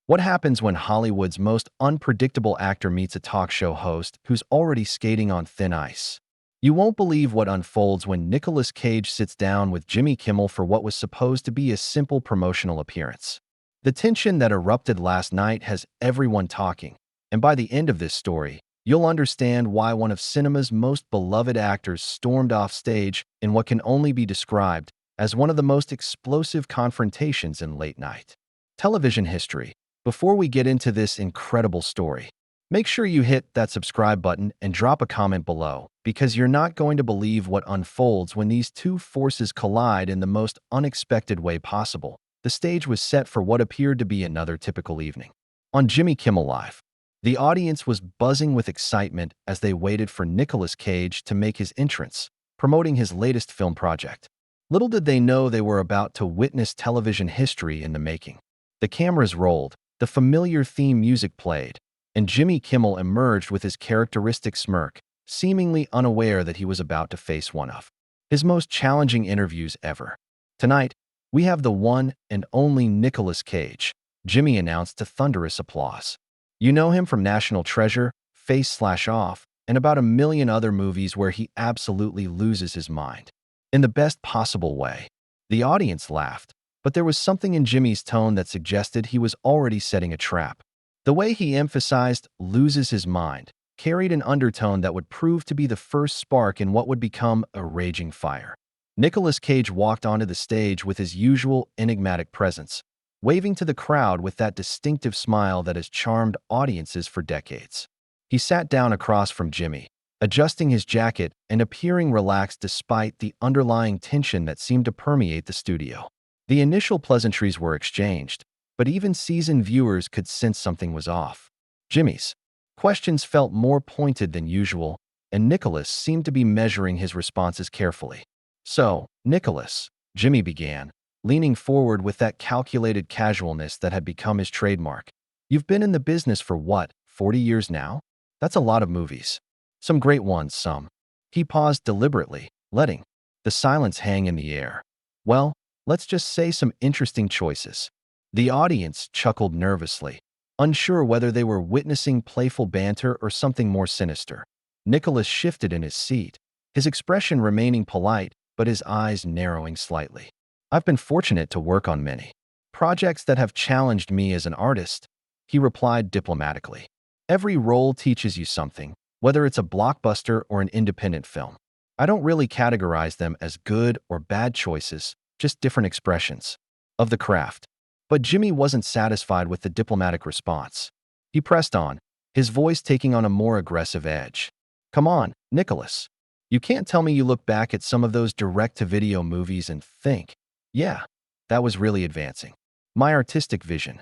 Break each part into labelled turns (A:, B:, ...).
A: What happens when Hollywood's most unpredictable actor meets a talk show host who's already skating on thin ice? You won't believe what unfolds when Nicolas Cage sits down with Jimmy Kimmel for what was supposed to be a simple promotional appearance. The tension that erupted last night has everyone talking, and by the end of this story, you'll understand why one of cinema's most beloved actors stormed off stage in what can only be described as one of the most explosive confrontations in late-night television history. Before we get into this incredible story, make sure you hit that subscribe button and drop a comment below, because you're not going to believe what unfolds when these two forces collide in the most unexpected way possible. The stage was set for what appeared to be another typical evening. On Jimmy Kimmel Live, the audience was buzzing with excitement as they waited for Nicolas Cage to make his entrance, promoting his latest film project. Little did they know they were about to witness television history in the making. The cameras rolled, the familiar theme music played, and Jimmy Kimmel emerged with his characteristic smirk, seemingly unaware that he was about to face one of his most challenging interviews ever. Tonight, we have the one and only Nicolas Cage, Jimmy announced to thunderous applause. You know him from National Treasure, Face/Off, and about a million other movies where he absolutely loses his mind. In the best possible way. The audience laughed, but there was something in Jimmy's tone that suggested he was already setting a trap. The way he emphasized "loses his mind" carried an undertone that would prove to be the first spark in what would become a raging fire. Nicolas Cage walked onto the stage with his usual enigmatic presence, waving to the crowd with that distinctive smile that has charmed audiences for decades. He sat down across from Jimmy, adjusting his jacket and appearing relaxed despite the underlying tension that seemed to permeate the studio. The initial pleasantries were exchanged, but even seasoned viewers could sense something was off. Jimmy's questions felt more pointed than usual, and Nicholas seemed to be measuring his responses carefully. "So, Nicholas," Jimmy began, leaning forward with that calculated casualness that had become his trademark. "You've been in the business for what, 40 years now? That's a lot of movies. Some great ones, some." He paused deliberately, letting the silence hang in the air. "Well, let's just say some interesting choices." The audience chuckled nervously, unsure whether they were witnessing playful banter or something more sinister. Nicholas shifted in his seat, his expression remaining polite but his eyes narrowing slightly. "I've been fortunate to work on many projects that have challenged me as an artist," he replied diplomatically. "Every role teaches you something, whether it's a blockbuster or an independent film. I don't really categorize them as good or bad choices, just different expressions of the craft." But Jimmy wasn't satisfied with the diplomatic response. He pressed on, his voice taking on a more aggressive edge. "Come on, Nicholas. You can't tell me you look back at some of those direct-to-video movies and think, yeah, that was really advancing my artistic vision.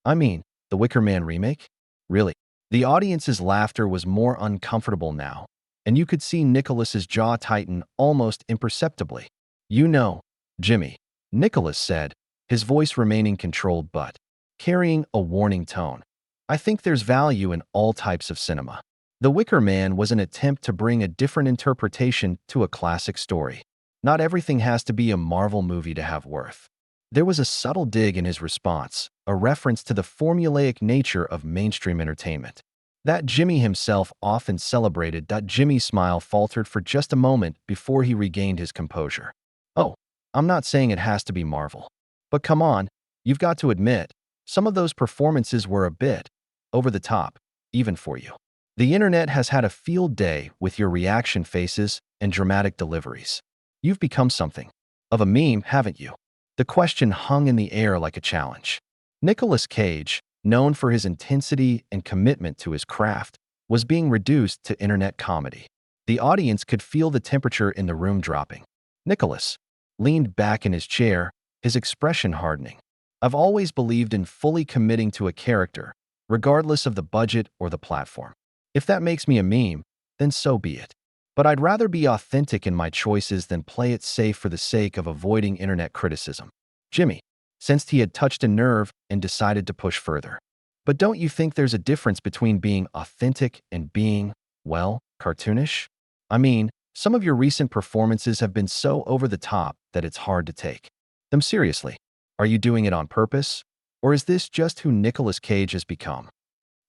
A: I mean, the Wicker Man remake? Really?" The audience's laughter was more uncomfortable now, and you could see Nicholas's jaw tighten almost imperceptibly. "You know, Jimmy," Nicholas said, his voice remaining controlled but carrying a warning tone, "I think there's value in all types of cinema. The Wicker Man was an attempt to bring a different interpretation to a classic story. Not everything has to be a Marvel movie to have worth." There was a subtle dig in his response, a reference to the formulaic nature of mainstream entertainment that Jimmy himself often celebrated. Jimmy's smile faltered for just a moment before he regained his composure. "Oh, I'm not saying it has to be Marvel. But come on, you've got to admit, some of those performances were a bit over the top, even for you. The internet has had a field day with your reaction faces and dramatic deliveries. You've become something of a meme, haven't you?" The question hung in the air like a challenge. Nicolas Cage, known for his intensity and commitment to his craft, was being reduced to internet comedy. The audience could feel the temperature in the room dropping. Nicholas leaned back in his chair, his expression hardening. "I've always believed in fully committing to a character, regardless of the budget or the platform. If that makes me a meme, then so be it. But I'd rather be authentic in my choices than play it safe for the sake of avoiding internet criticism." Jimmy sensed he had touched a nerve and decided to push further. "But don't you think there's a difference between being authentic and being, well, cartoonish? I mean, some of your recent performances have been so over the top that it's hard to take them seriously. Are you doing it on purpose? Or is this just who Nicolas Cage has become?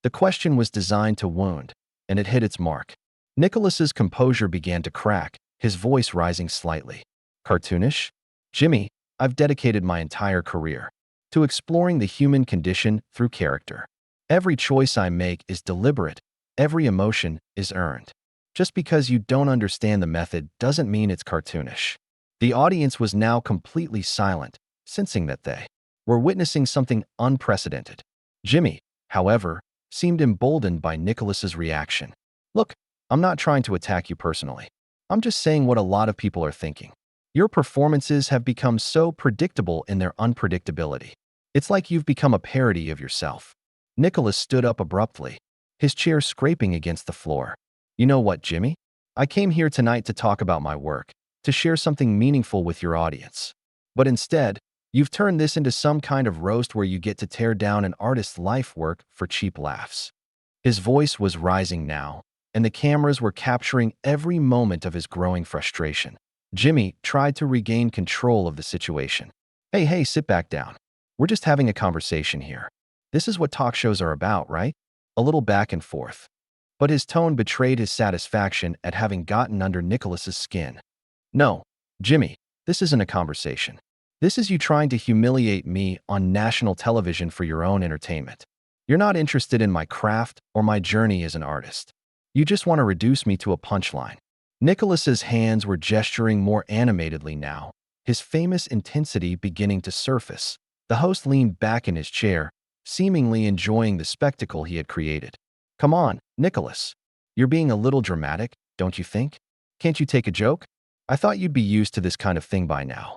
A: The question was designed to wound, and it hit its mark. Nicholas's composure began to crack, his voice rising slightly. Cartoonish? Jimmy, I've dedicated my entire career to exploring the human condition through character. Every choice I make is deliberate. Every emotion is earned. Just because you don't understand the method doesn't mean it's cartoonish. The audience was now completely silent, sensing that they were witnessing something unprecedented. Jimmy, however, seemed emboldened by Nicholas's reaction. Look, I'm not trying to attack you personally. I'm just saying what a lot of people are thinking. Your performances have become so predictable in their unpredictability. It's like you've become a parody of yourself. Nicholas stood up abruptly, his chair scraping against the floor. You know what, Jimmy? I came here tonight to talk about my work, to share something meaningful with your audience. But instead, you've turned this into some kind of roast where you get to tear down an artist's life work for cheap laughs. His voice was rising now, and the cameras were capturing every moment of his growing frustration. Jimmy tried to regain control of the situation. Hey, sit back down. We're just having a conversation here. This is what talk shows are about, right? A little back and forth. But his tone betrayed his satisfaction at having gotten under Nicholas's skin. No, Jimmy, this isn't a conversation. This is you trying to humiliate me on national television for your own entertainment. You're not interested in my craft or my journey as an artist. You just want to reduce me to a punchline. Nicholas's hands were gesturing more animatedly now, his famous intensity beginning to surface. The host leaned back in his chair, seemingly enjoying the spectacle he had created. Come on, Nicholas. You're being a little dramatic, don't you think? Can't you take a joke? I thought you'd be used to this kind of thing by now.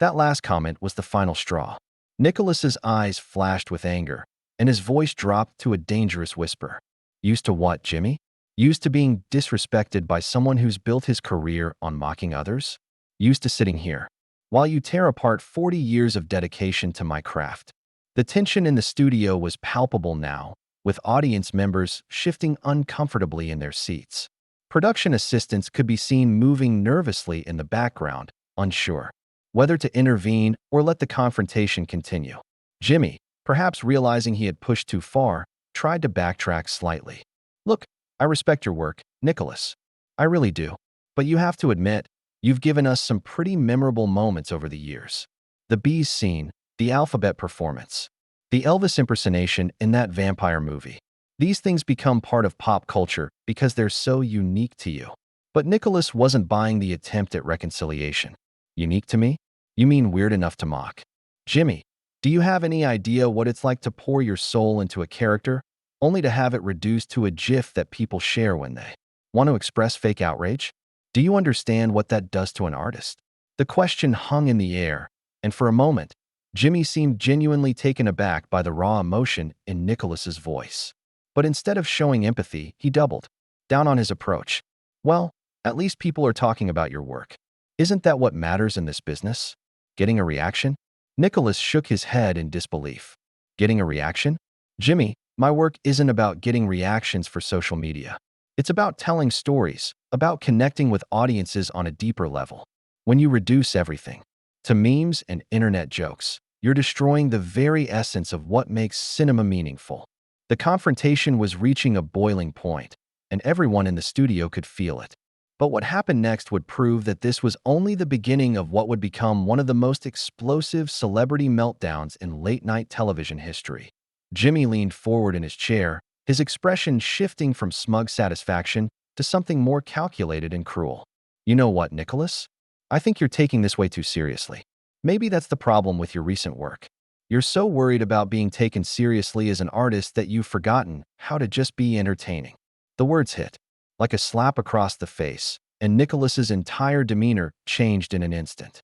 A: That last comment was the final straw. Nicholas's eyes flashed with anger, and his voice dropped to a dangerous whisper. Used to what, Jimmy? Used to being disrespected by someone who's built his career on mocking others? Used to sitting here, while you tear apart 40 years of dedication to my craft. The tension in the studio was palpable now, with audience members shifting uncomfortably in their seats. Production assistants could be seen moving nervously in the background, unsure whether to intervene or let the confrontation continue. Jimmy, perhaps realizing he had pushed too far, tried to backtrack slightly. Look, I respect your work, Nicholas. I really do. But you have to admit, you've given us some pretty memorable moments over the years. The bees scene, the alphabet performance, the Elvis impersonation in that vampire movie. These things become part of pop culture because they're so unique to you. But Nicholas wasn't buying the attempt at reconciliation. Unique to me? You mean weird enough to mock? Jimmy, do you have any idea what it's like to pour your soul into a character, only to have it reduced to a GIF that people share when they want to express fake outrage? Do you understand what that does to an artist? The question hung in the air, and for a moment, Jimmy seemed genuinely taken aback by the raw emotion in Nicholas's voice. But instead of showing empathy, he doubled down on his approach. Well, at least people are talking about your work. Isn't that what matters in this business? Getting a reaction? Nicholas shook his head in disbelief. Getting a reaction? Jimmy, my work isn't about getting reactions for social media. It's about telling stories, about connecting with audiences on a deeper level. When you reduce everything to memes and internet jokes, you're destroying the very essence of what makes cinema meaningful. The confrontation was reaching a boiling point, and everyone in the studio could feel it. But what happened next would prove that this was only the beginning of what would become one of the most explosive celebrity meltdowns in late-night television history. Jimmy leaned forward in his chair, his expression shifting from smug satisfaction to something more calculated and cruel. You know what, Nicholas? I think you're taking this way too seriously. Maybe that's the problem with your recent work. You're so worried about being taken seriously as an artist that you've forgotten how to just be entertaining. The words hit like a slap across the face, and Nicholas's entire demeanor changed in an instant.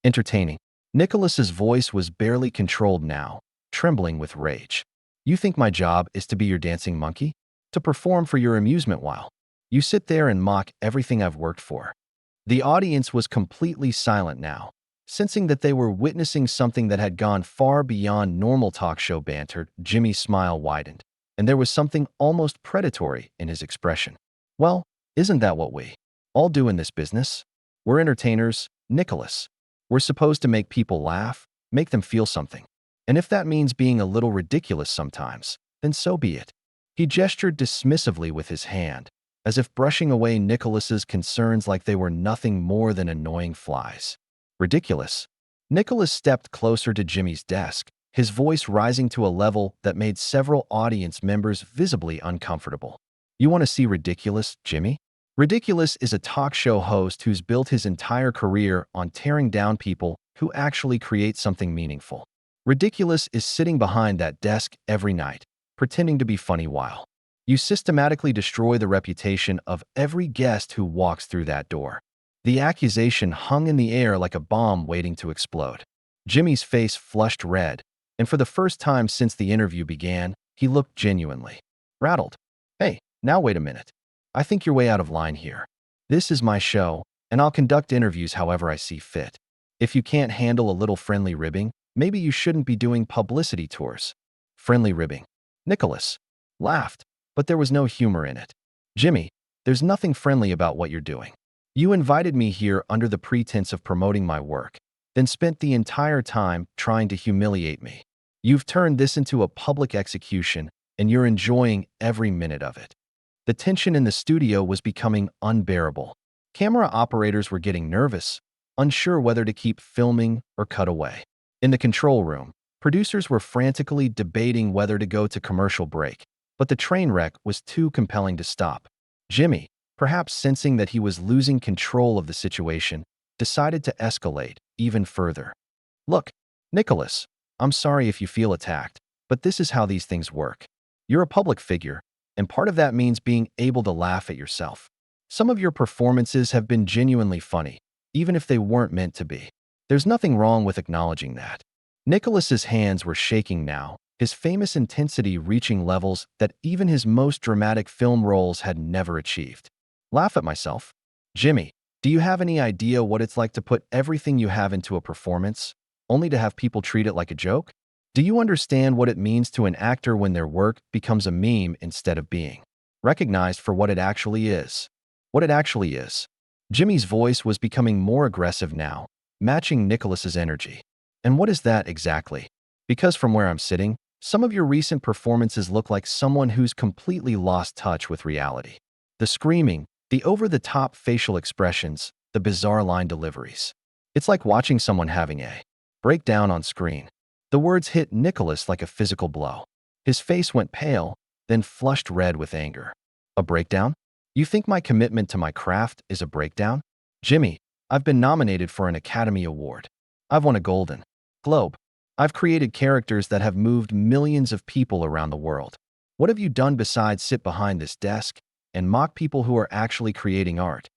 A: Entertaining. Nicholas's voice was barely controlled now, trembling with rage. You think my job is to be your dancing monkey? To perform for your amusement while you sit there and mock everything I've worked for? The audience was completely silent now, sensing that they were witnessing something that had gone far beyond normal talk show banter. Jimmy's smile widened, and there was something almost predatory in his expression. Well, isn't that what we all do in this business? We're entertainers, Nicholas. We're supposed to make people laugh, make them feel something. And if that means being a little ridiculous sometimes, then so be it. He gestured dismissively with his hand, as if brushing away Nicholas's concerns like they were nothing more than annoying flies. Ridiculous. Nicholas stepped closer to Jimmy's desk, his voice rising to a level that made several audience members visibly uncomfortable. You want to see ridiculous, Jimmy? Ridiculous is a talk show host who's built his entire career on tearing down people who actually create something meaningful. Ridiculous is sitting behind that desk every night, pretending to be funny while you systematically destroy the reputation of every guest who walks through that door. The accusation hung in the air like a bomb waiting to explode. Jimmy's face flushed red, and for the first time since the interview began, he looked genuinely rattled. Hey, now wait a minute. I think you're way out of line here. This is my show, and I'll conduct interviews however I see fit. If you can't handle a little friendly ribbing, maybe you shouldn't be doing publicity tours. Friendly ribbing. Nicholas laughed, but there was no humor in it. Jimmy, there's nothing friendly about what you're doing. You invited me here under the pretense of promoting my work, then spent the entire time trying to humiliate me. You've turned this into a public execution, and you're enjoying every minute of it. The tension in the studio was becoming unbearable. Camera operators were getting nervous, unsure whether to keep filming or cut away. In the control room, producers were frantically debating whether to go to commercial break, but the train wreck was too compelling to stop. Jimmy, perhaps sensing that he was losing control of the situation, decided to escalate even further. Look, Nicholas, I'm sorry if you feel attacked, but this is how these things work. You're a public figure, and part of that means being able to laugh at yourself. Some of your performances have been genuinely funny, even if they weren't meant to be. There's nothing wrong with acknowledging that. Nicholas's hands were shaking now, his famous intensity reaching levels that even his most dramatic film roles had never achieved. Laugh at myself? Jimmy, do you have any idea what it's like to put everything you have into a performance, only to have people treat it like a joke? Do you understand what it means to an actor when their work becomes a meme instead of being recognized for what it actually is? What it actually is. Jimmy's voice was becoming more aggressive now, matching Nicholas's energy. And what is that exactly? Because from where I'm sitting, some of your recent performances look like someone who's completely lost touch with reality. The screaming, the over-the-top facial expressions, the bizarre line deliveries. It's like watching someone having a breakdown on screen. The words hit Nicholas like a physical blow. His face went pale, then flushed red with anger. A breakdown? You think my commitment to my craft is a breakdown? Jimmy, I've been nominated for an Academy Award. I've won a Golden Globe. I've created characters that have moved millions of people around the world. What have you done besides sit behind this desk and mock people who are actually creating art?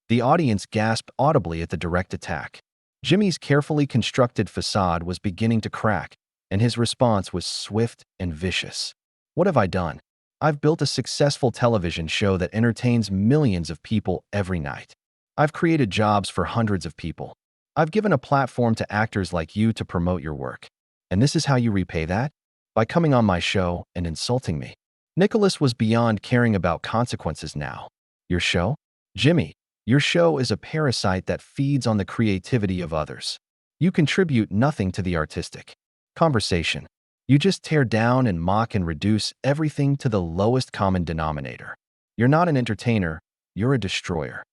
A: The audience gasped audibly at the direct attack. Jimmy's carefully constructed facade was beginning to crack, and his response was swift and vicious. What have I done? I've built a successful television show that entertains millions of people every night. I've created jobs for hundreds of people. I've given a platform to actors like you to promote your work. And this is how you repay that? By coming on my show and insulting me. Nicholas was beyond caring about consequences now. Your show? Jimmy, your show is a parasite that feeds on the creativity of others. You contribute nothing to the artistic conversation. You just tear down and mock and reduce everything to the lowest common denominator. You're not an entertainer, you're a destroyer.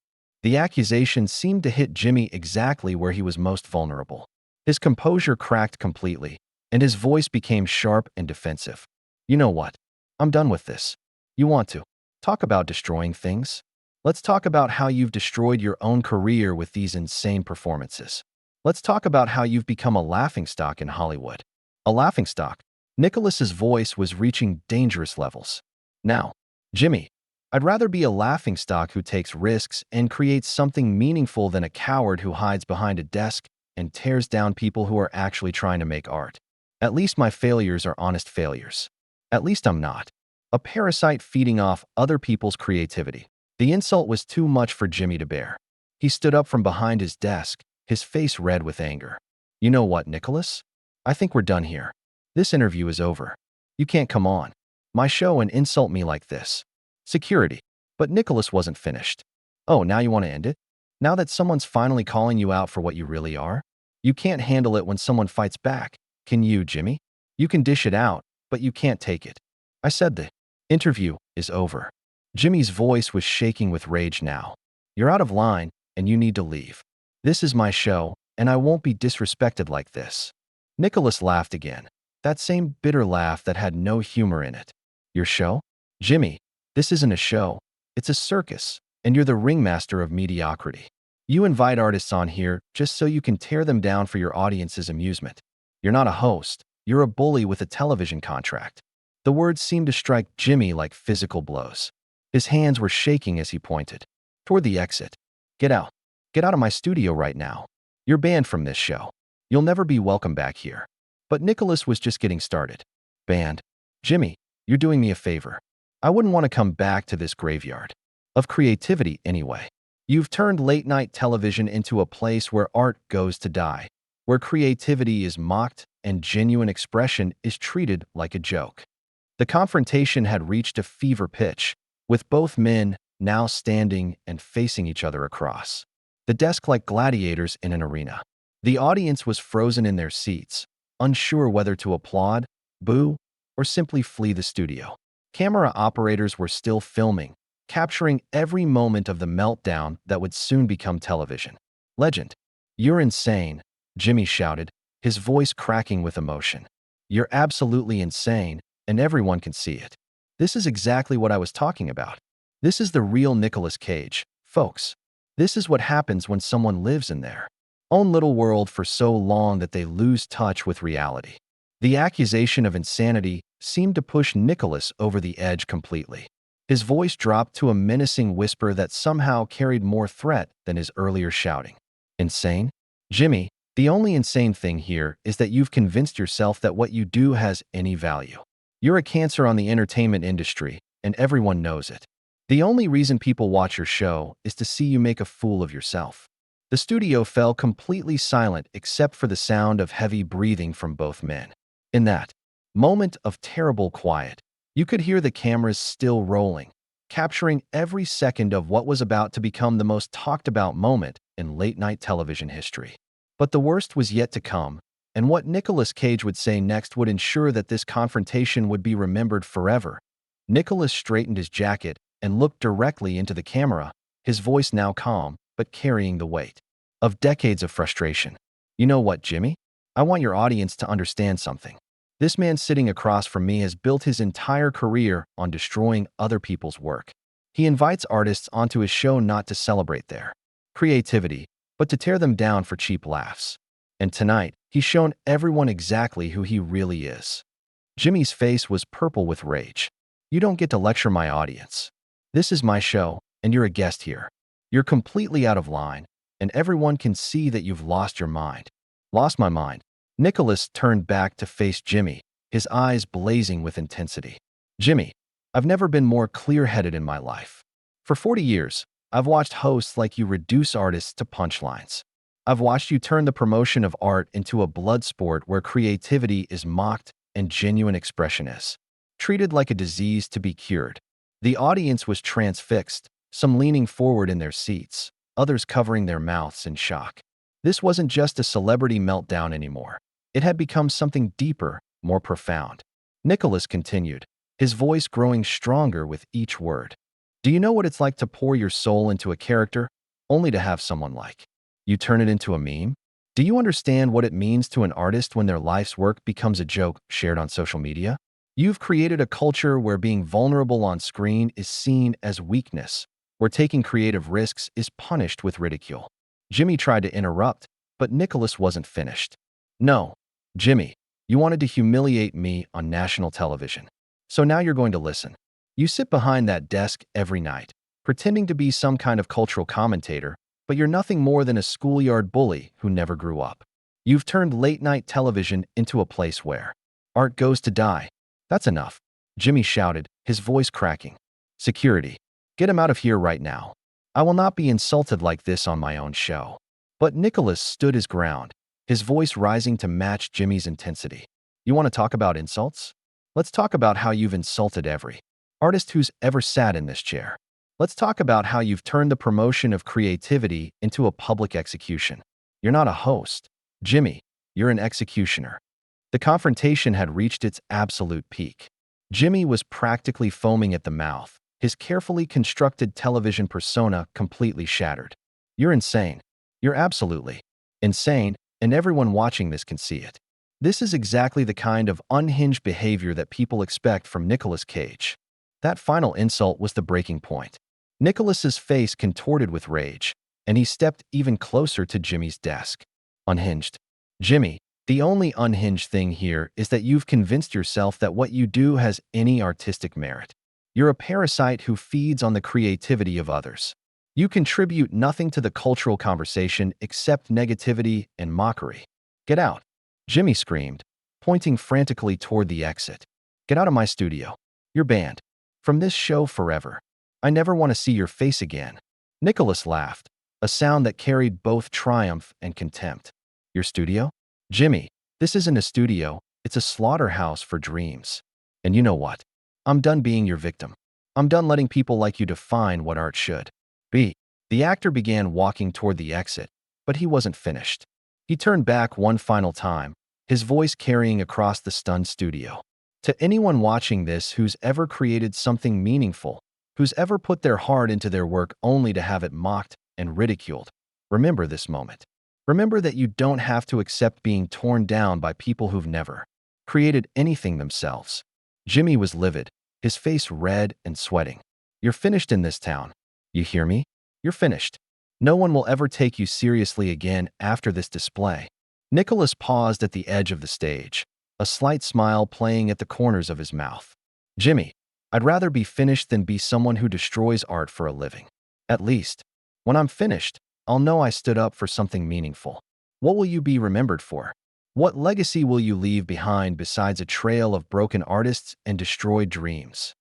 A: The accusation seemed to hit Jimmy exactly where he was most vulnerable. His composure cracked completely, and his voice became sharp and defensive. You know what? I'm done with this. You want to talk about destroying things? Let's talk about how you've destroyed your own career with these insane performances. Let's talk about how you've become a laughingstock in Hollywood. A laughingstock? Nicholas's voice was reaching dangerous levels. Now, Jimmy, I'd rather be a laughingstock who takes risks and creates something meaningful than a coward who hides behind a desk and tears down people who are actually trying to make art. At least my failures are honest failures. At least I'm not a parasite feeding off other people's creativity. The insult was too much for Jimmy to bear. He stood up from behind his desk, his face red with anger. You know what, Nicholas? I think we're done here. This interview is over. You can't come on my show and insult me like this. Security. But Nicholas wasn't finished. Oh, now you want to end it? Now that someone's finally calling you out for what you really are? You can't handle it when someone fights back, can you, Jimmy? You can dish it out, but you can't take it. I said the interview is over. Jimmy's voice was shaking with rage now. You're out of line, and you need to leave. This is my show, and I won't be disrespected like this. Nicholas laughed again. That same bitter laugh that had no humor in it. Your show? Jimmy, this isn't a show. It's a circus, and you're the ringmaster of mediocrity. You invite artists on here just so you can tear them down for your audience's amusement. You're not a host. You're a bully with a television contract. The words seemed to strike Jimmy like physical blows. His hands were shaking as he pointed toward the exit. Get out. Get out of my studio right now. You're banned from this show. You'll never be welcome back here. But Nicholas was just getting started. Banned? Jimmy, you're doing me a favor. I wouldn't want to come back to this graveyard of creativity anyway. You've turned late-night television into a place where art goes to die, where creativity is mocked and genuine expression is treated like a joke. The confrontation had reached a fever pitch, with both men now standing and facing each other across the desk like gladiators in an arena. The audience was frozen in their seats, unsure whether to applaud, boo, or simply flee the studio. Camera operators were still filming, capturing every moment of the meltdown that would soon become television. Legend. You're insane, Jimmy shouted, his voice cracking with emotion. You're absolutely insane, and everyone can see it. This is exactly what I was talking about. This is the real Nicolas Cage, folks. This is what happens when someone lives in their own little world for so long that they lose touch with reality. The accusation of insanity seemed to push Nicholas over the edge completely. His voice dropped to a menacing whisper that somehow carried more threat than his earlier shouting. Insane? Jimmy, the only insane thing here is that you've convinced yourself that what you do has any value. You're a cancer on the entertainment industry, and everyone knows it. The only reason people watch your show is to see you make a fool of yourself. The studio fell completely silent except for the sound of heavy breathing from both men. In that moment of terrible quiet, you could hear the cameras still rolling, capturing every second of what was about to become the most talked-about moment in late-night television history. But the worst was yet to come, and what Nicolas Cage would say next would ensure that this confrontation would be remembered forever. Nicolas straightened his jacket and looked directly into the camera, his voice now calm, but carrying the weight of decades of frustration. You know what, Jimmy? I want your audience to understand something. This man sitting across from me has built his entire career on destroying other people's work. He invites artists onto his show not to celebrate their creativity, but to tear them down for cheap laughs. And tonight, he's shown everyone exactly who he really is. Jimmy's face was purple with rage. You don't get to lecture my audience. This is my show, and you're a guest here. You're completely out of line, and everyone can see that you've lost your mind. Lost my mind. Nicholas turned back to face Jimmy, his eyes blazing with intensity. Jimmy, I've never been more clear-headed in my life. For 40 years, I've watched hosts like you reduce artists to punchlines. I've watched you turn the promotion of art into a blood sport where creativity is mocked and genuine expression is treated like a disease to be cured. The audience was transfixed, some leaning forward in their seats, others covering their mouths in shock. This wasn't just a celebrity meltdown anymore. It had become something deeper, more profound. Nicholas continued, his voice growing stronger with each word. Do you know what it's like to pour your soul into a character, only to have someone like you turn it into a meme? Do you understand what it means to an artist when their life's work becomes a joke shared on social media? You've created a culture where being vulnerable on screen is seen as weakness, where taking creative risks is punished with ridicule. Jimmy tried to interrupt, but Nicholas wasn't finished. No, Jimmy, you wanted to humiliate me on national television. So now you're going to listen. You sit behind that desk every night, pretending to be some kind of cultural commentator, but you're nothing more than a schoolyard bully who never grew up. You've turned late-night television into a place where art goes to die. That's enough, Jimmy shouted, his voice cracking. Security, get him out of here right now. I will not be insulted like this on my own show. But Nicholas stood his ground, his voice rising to match Jimmy's intensity. You want to talk about insults? Let's talk about how you've insulted every artist who's ever sat in this chair. Let's talk about how you've turned the promotion of creativity into a public execution. You're not a host, Jimmy, you're an executioner. The confrontation had reached its absolute peak. Jimmy was practically foaming at the mouth, his carefully constructed television persona completely shattered. You're insane. You're absolutely insane, and everyone watching this can see it. This is exactly the kind of unhinged behavior that people expect from Nicolas Cage. That final insult was the breaking point. Nicholas's face contorted with rage, and he stepped even closer to Jimmy's desk. Unhinged. Jimmy, the only unhinged thing here is that you've convinced yourself that what you do has any artistic merit. You're a parasite who feeds on the creativity of others. You contribute nothing to the cultural conversation except negativity and mockery. Get out. Jimmy screamed, pointing frantically toward the exit. Get out of my studio. You're banned. From this show forever. I never want to see your face again. Nicholas laughed, a sound that carried both triumph and contempt. Your studio? Jimmy, this isn't a studio, it's a slaughterhouse for dreams. And you know what? I'm done being your victim. I'm done letting people like you define what art should be. The actor began walking toward the exit, but he wasn't finished. He turned back one final time, his voice carrying across the stunned studio. To anyone watching this who's ever created something meaningful, who's ever put their heart into their work only to have it mocked and ridiculed, remember this moment. Remember that you don't have to accept being torn down by people who've never created anything themselves. Jimmy was livid, his face red and sweating. You're finished in this town. You hear me? You're finished. No one will ever take you seriously again after this display. Nicholas paused at the edge of the stage, a slight smile playing at the corners of his mouth. Jimmy, I'd rather be finished than be someone who destroys art for a living. At least, when I'm finished, I'll know I stood up for something meaningful. What will you be remembered for? What legacy will you leave behind besides a trail of broken artists and destroyed dreams?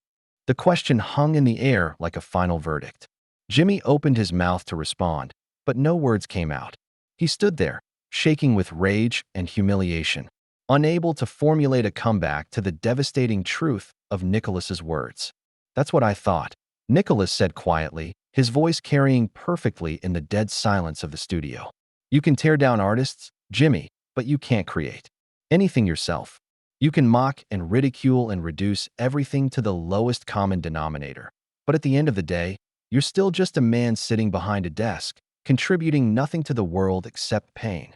A: The question hung in the air like a final verdict. Jimmy opened his mouth to respond, but no words came out. He stood there, shaking with rage and humiliation, unable to formulate a comeback to the devastating truth of Nicholas's words. That's what I thought, Nicholas said quietly, his voice carrying perfectly in the dead silence of the studio. You can tear down artists, Jimmy, but you can't create anything yourself. You can mock and ridicule and reduce everything to the lowest common denominator. But at the end of the day, you're still just a man sitting behind a desk, contributing nothing to the world except pain.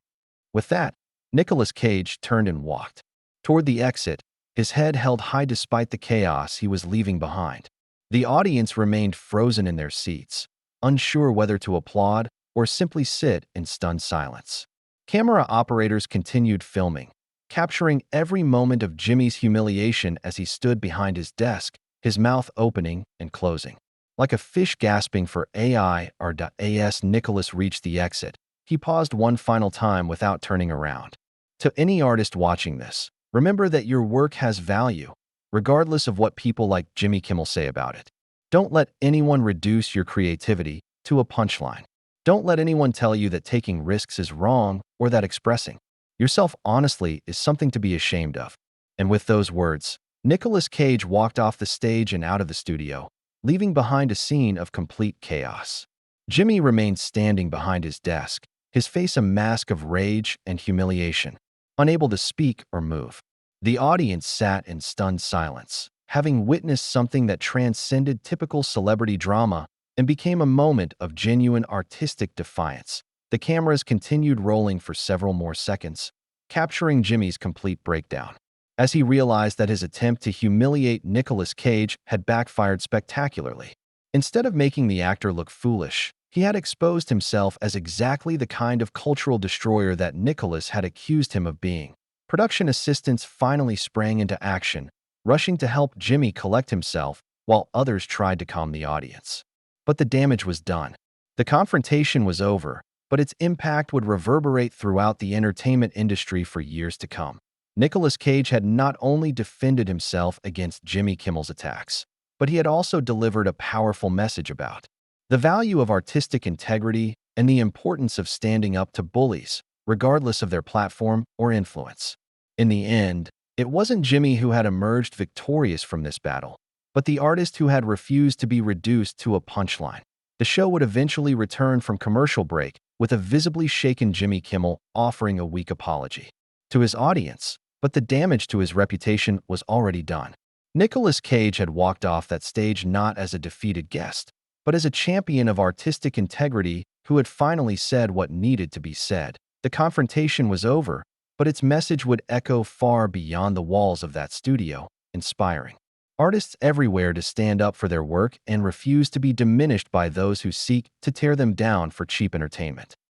A: With that, Nicolas Cage turned and walked toward the exit, his head held high despite the chaos he was leaving behind. The audience remained frozen in their seats, unsure whether to applaud or simply sit in stunned silence. Camera operators continued filming, capturing every moment of Jimmy's humiliation as he stood behind his desk, his mouth opening and closing. Like a fish gasping for AI or as Nicholas reached the exit, he paused one final time without turning around. To any artist watching this, remember that your work has value, regardless of what people like Jimmy Kimmel say about it. Don't let anyone reduce your creativity to a punchline. Don't let anyone tell you that taking risks is wrong or that expressing yourself honestly is something to be ashamed of. And with those words, Nicolas Cage walked off the stage and out of the studio, leaving behind a scene of complete chaos. Jimmy remained standing behind his desk, his face a mask of rage and humiliation, unable to speak or move. The audience sat in stunned silence, having witnessed something that transcended typical celebrity drama and became a moment of genuine artistic defiance. The cameras continued rolling for several more seconds, capturing Jimmy's complete breakdown. As he realized that his attempt to humiliate Nicolas Cage had backfired spectacularly. Instead of making the actor look foolish, he had exposed himself as exactly the kind of cultural destroyer that Nicolas had accused him of being. Production assistants finally sprang into action, rushing to help Jimmy collect himself while others tried to calm the audience. But the damage was done. The confrontation was over, but its impact would reverberate throughout the entertainment industry for years to come. Nicolas Cage had not only defended himself against Jimmy Kimmel's attacks, but he had also delivered a powerful message about the value of artistic integrity and the importance of standing up to bullies, regardless of their platform or influence. In the end, it wasn't Jimmy who had emerged victorious from this battle, but the artist who had refused to be reduced to a punchline. The show would eventually return from commercial break with a visibly shaken Jimmy Kimmel offering a weak apology. To his audience, but the damage to his reputation was already done. Nicolas Cage had walked off that stage not as a defeated guest, but as a champion of artistic integrity who had finally said what needed to be said. The confrontation was over, but its message would echo far beyond the walls of that studio, inspiring artists everywhere to stand up for their work and refuse to be diminished by those who seek to tear them down for cheap entertainment.